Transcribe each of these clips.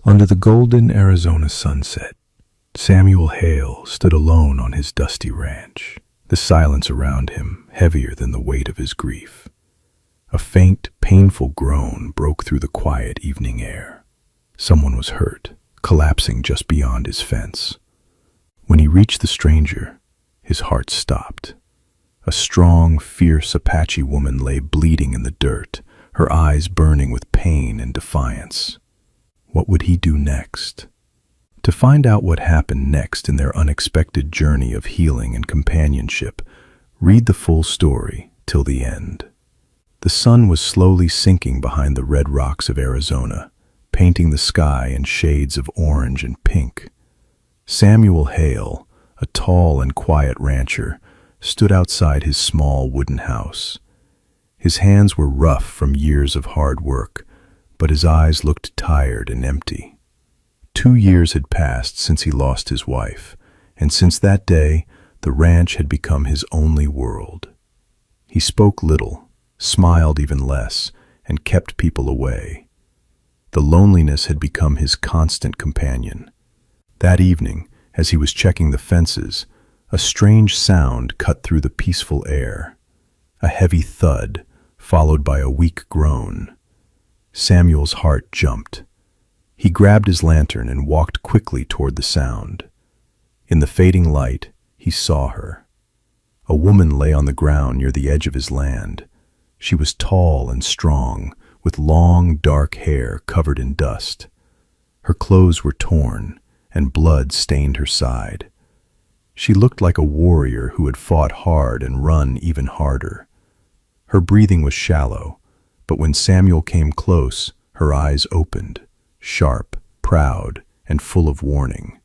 Under the golden Arizona sunset, Samuel Hale stood alone on his dusty ranch, the silence around him heavier than the weight of his grief. A faint, painful groan broke through the quiet evening air. Someone was hurt, collapsing just beyond his fence. When he reached the stranger, his heart stopped. A strong, fierce Apache woman lay bleeding in the dirt, her eyes burning with pain and defiance. What would he do next? To find out what happened next in their unexpected journey of healing and companionship, read the full story till the end. The sun was slowly sinking behind the red rocks of Arizona, painting the sky in shades of orange and pink. Samuel Hale, a tall and quiet rancher, stood outside his small wooden house. His hands were rough from years of hard work, but his eyes looked tired and empty. 2 years had passed since he lost his wife, and since that day, the ranch had become his only world. He spoke little, smiled even less, and kept people away. The loneliness had become his constant companion. That evening, as he was checking the fences, a strange sound cut through the peaceful air. A heavy thud, followed by a weak groan. Samuel's heart jumped. He grabbed his lantern and walked quickly toward the sound. In the fading light, he saw her. A woman lay on the ground near the edge of his land. She was tall and strong, with long, dark hair covered in dust. Her clothes were torn, and blood stained her side. She looked like a warrior who had fought hard and run even harder. Her breathing was shallow, but when Samuel came close, her eyes opened, sharp, proud, and full of warning.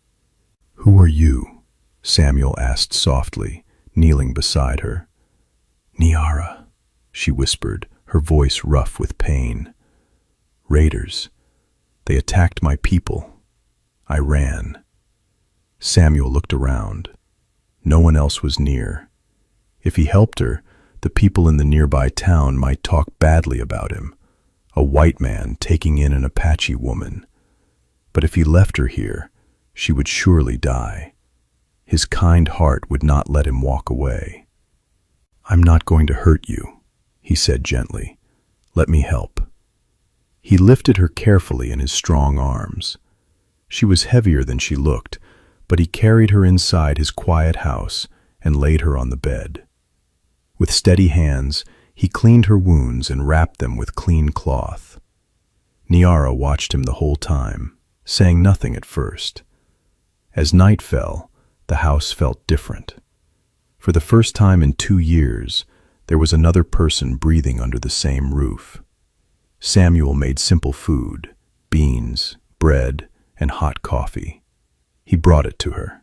"Who are you?" Samuel asked softly, kneeling beside her. "Niara," she whispered, her voice rough with pain. "Raiders. They attacked my people. I ran." Samuel looked around. No one else was near. If he helped her, the people in the nearby town might talk badly about him. A white man taking in an Apache woman. But if he left her here, she would surely die. His kind heart would not let him walk away. "I'm not going to hurt you," he said gently. "Let me help." He lifted her carefully in his strong arms. She was heavier than she looked, but he carried her inside his quiet house and laid her on the bed. With steady hands, he cleaned her wounds and wrapped them with clean cloth. Niara watched him the whole time, saying nothing at first. As night fell, the house felt different. For the first time in 2 years, there was another person breathing under the same roof. Samuel made simple food, beans, bread, and hot coffee. He brought it to her.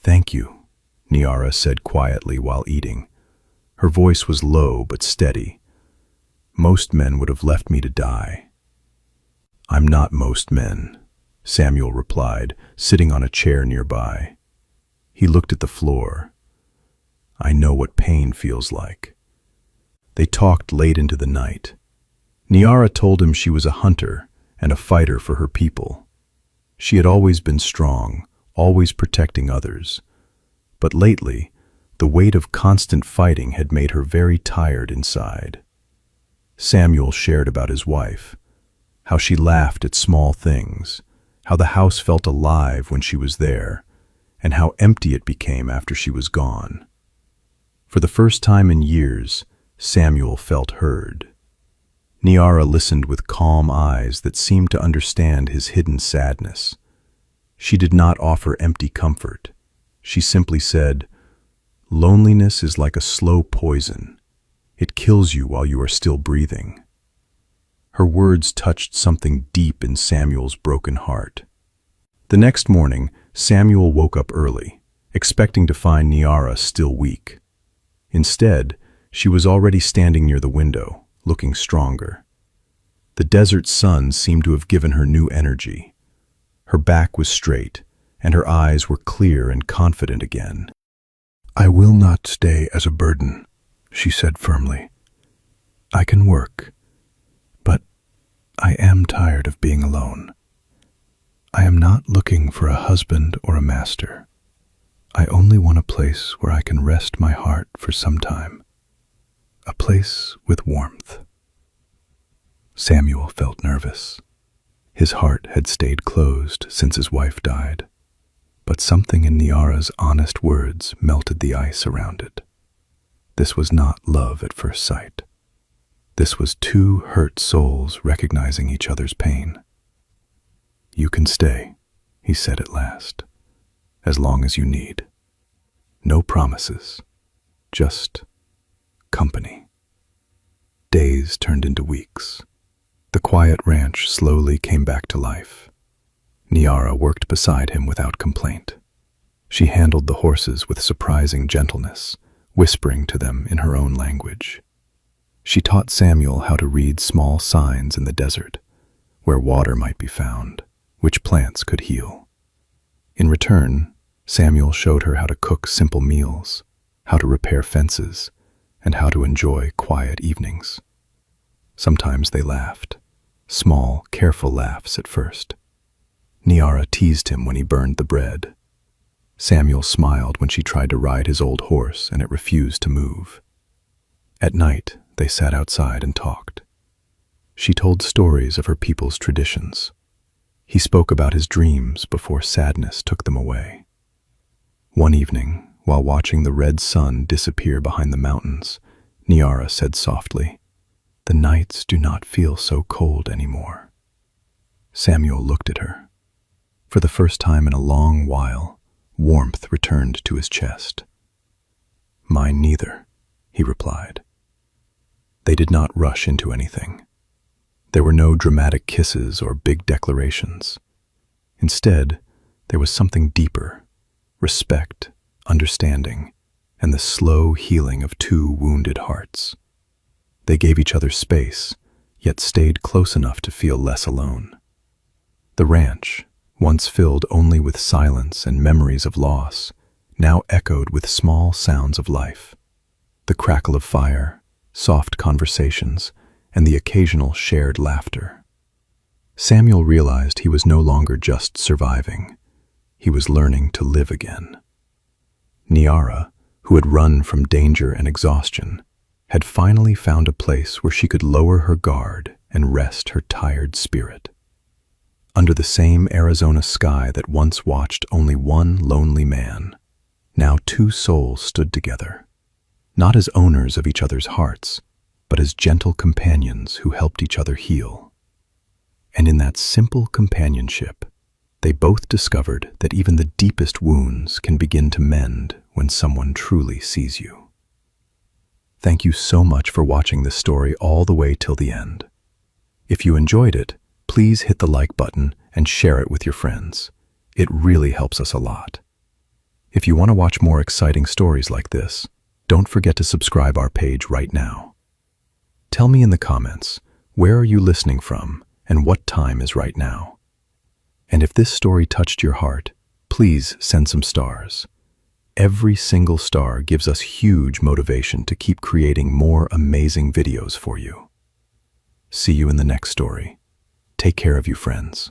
"Thank you," Niara said quietly while eating. Her voice was low but steady. "Most men would have left me to die." "I'm not most men," Samuel replied, sitting on a chair nearby. He looked at the floor. "I know what pain feels like." They talked late into the night. Niara told him she was a hunter and a fighter for her people. She had always been strong, always protecting others. But lately, the weight of constant fighting had made her very tired inside. Samuel shared about his wife, how she laughed at small things, how the house felt alive when she was there, and how empty it became after she was gone. For the first time in years, Samuel felt heard. Niara listened with calm eyes that seemed to understand his hidden sadness. She did not offer empty comfort. She simply said, "Loneliness is like a slow poison. It kills you while you are still breathing." Her words touched something deep in Samuel's broken heart. The next morning, Samuel woke up early, expecting to find Niara still weak. Instead, she was already standing near the window, looking stronger. The desert sun seemed to have given her new energy. Her back was straight, and her eyes were clear and confident again. "I will not stay as a burden," she said firmly. "I can work, but I am tired of being alone." not looking for a husband or a master. I only want a place where I can rest my heart for some time. A place with warmth." Samuel felt nervous. His heart had stayed closed since his wife died, but something in Niara's honest words melted the ice around it. This was not love at first sight. This was two hurt souls recognizing each other's pain. "You can stay," he said at last, "as long as you need. No promises, just company." Days turned into weeks. The quiet ranch slowly came back to life. Niara worked beside him without complaint. She handled the horses with surprising gentleness, whispering to them in her own language. She taught Samuel how to read small signs in the desert, where water might be found, which plants could heal. In return, Samuel showed her how to cook simple meals, how to repair fences, and how to enjoy quiet evenings. Sometimes they laughed, small, careful laughs at first. Niara teased him when he burned the bread. Samuel smiled when she tried to ride his old horse and it refused to move. At night, they sat outside and talked. She told stories of her people's traditions. He spoke about his dreams before sadness took them away. One evening, while watching the red sun disappear behind the mountains, Niara said softly, "The nights do not feel so cold anymore." Samuel looked at her. For the first time in a long while, warmth returned to his chest. "Mine neither," he replied. They did not rush into anything. There were no dramatic kisses or big declarations. Instead, there was something deeper: respect, understanding, and the slow healing of two wounded hearts. They gave each other space, yet stayed close enough to feel less alone. The ranch, once filled only with silence and memories of loss, now echoed with small sounds of life. The crackle of fire, soft conversations, and the occasional shared laughter. Samuel realized he was no longer just surviving. He was learning to live again. Niara, who had run from danger and exhaustion, had finally found a place where she could lower her guard and rest her tired spirit. Under the same Arizona sky that once watched only one lonely man, now two souls stood together, not as owners of each other's hearts, but as gentle companions who helped each other heal. And in that simple companionship, they both discovered that even the deepest wounds can begin to mend when someone truly sees you. Thank you so much for watching this story all the way till the end. If you enjoyed it, please hit the like button and share it with your friends. It really helps us a lot. If you want to watch more exciting stories like this, don't forget to subscribe our page right now. Tell me in the comments, where are you listening from and what time is right now? And if this story touched your heart, please send some stars. Every single star gives us huge motivation to keep creating more amazing videos for you. See you in the next story. Take care of you, friends.